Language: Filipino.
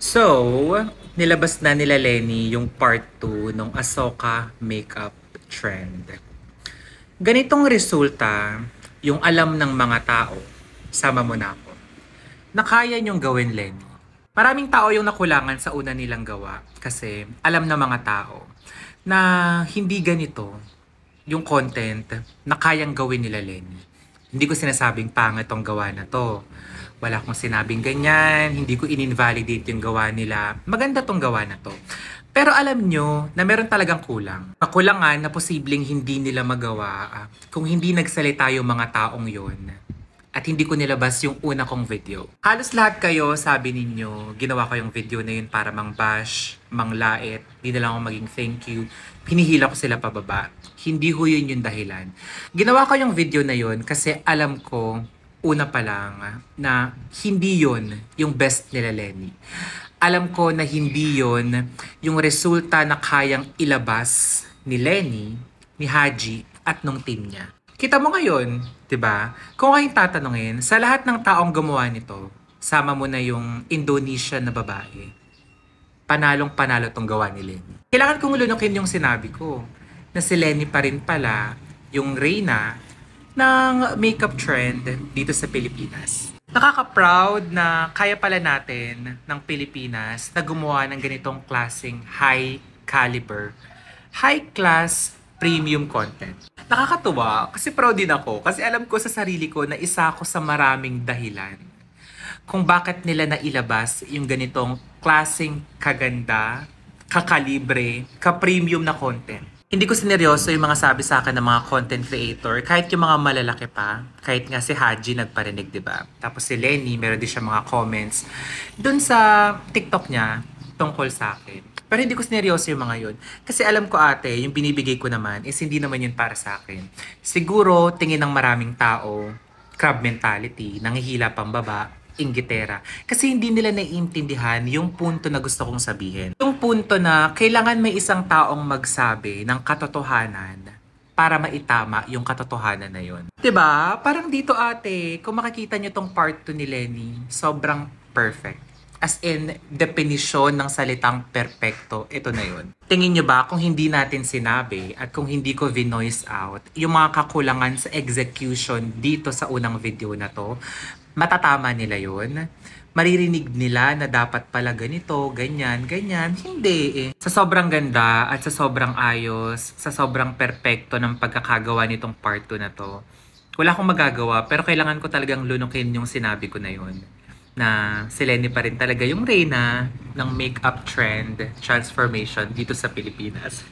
So, nilabas na nila Lenny yung part 2 ng Ahsoka makeup trend. Ganitong resulta yung alam ng mga tao, sama mo na ako, na kaya niyong gawin, Lenny. Maraming tao yung nakulangan sa una nilang gawa kasi alam ng mga tao na hindi ganito yung content na kayang gawin nila, Lenny. Hindi ko sinasabing pangit tong gawa na to. Wala akong sinabing ganyan, hindi ko in-invalidate yung gawa nila. Maganda tong gawa na to. Pero alam nyo na meron talagang kulang. Kakulangan na posibleng hindi nila magawa kung hindi nagsalita yung mga taong yon. At hindi ko nilabas yung una kong video. Halos lahat kayo, sabi ninyo, ginawa ko yung video na yun para mang bash, mang lait, di na lang ako maging thank you. Pinihila ko sila pababa. Hindi ho yun yung dahilan. Ginawa ko yung video na yun kasi alam ko, una pa lang, na hindi yun yung best nila Lenny. Alam ko na hindi yun yung resulta na kayang ilabas ni Lenny, ni Haji, at nung team niya. Kita mo ngayon, 'di ba? Kung kayong tatanungin, sa lahat ng taong gumawa nito, sama mo na yung Indonesian na babae. Panalong-panalo tong gawa ni Lenny. Kailangan kong lunukin yung sinabi ko na si Lenny pa rin pala yung reyna ng makeup trend dito sa Pilipinas. Nakaka-proud na kaya pala natin ng Pilipinas na gumawa ng ganitong klaseng high caliber, high class premium content. Nakakatuwa kasi proud din ako kasi alam ko sa sarili ko na isa ako sa maraming dahilan kung bakit nila nailabas yung ganitong klaseng kaganda, kakalibre, ka-premium na content. Hindi ko sineryoso yung mga sabi sa akin ng mga content creator, kahit yung mga malalaki pa, kahit nga si Haji nagparinig, di ba? Tapos si Lenny, meron din siya mga comments dun sa TikTok niya tungkol sa akin. Pero hindi ko sineryoso yung mga yun. Kasi alam ko ate, yung binibigay ko naman is hindi naman yun para sa akin. Siguro, tingin ng maraming tao, crab mentality, nangihila pang baba, inggitera. Kasi hindi nila naiintindihan yung punto na gusto kong sabihin. Yung punto na kailangan may isang taong magsabi ng katotohanan para maitama yung katotohanan na yun. 'Di ba? Parang dito ate, kung makikita nyo tong part 2 ni Lenny, sobrang perfect. As in, definisyon ng salitang perpekto, ito na yun. Tingin nyo ba kung hindi natin sinabi at kung hindi ko vinoice out yung mga kakulangan sa execution dito sa unang video na to, matatama nila yun? Maririnig nila na dapat pala ganito, ganyan, ganyan. Hindi eh. Sa sobrang ganda at sa sobrang ayos, sa sobrang perpekto ng pagkakagawa nitong part 2 na to, wala akong magagawa pero kailangan ko talagang lunukin yung sinabi ko na yun. Na si Lenny pa rin talaga yung reyna ng makeup trend transformation dito sa Pilipinas.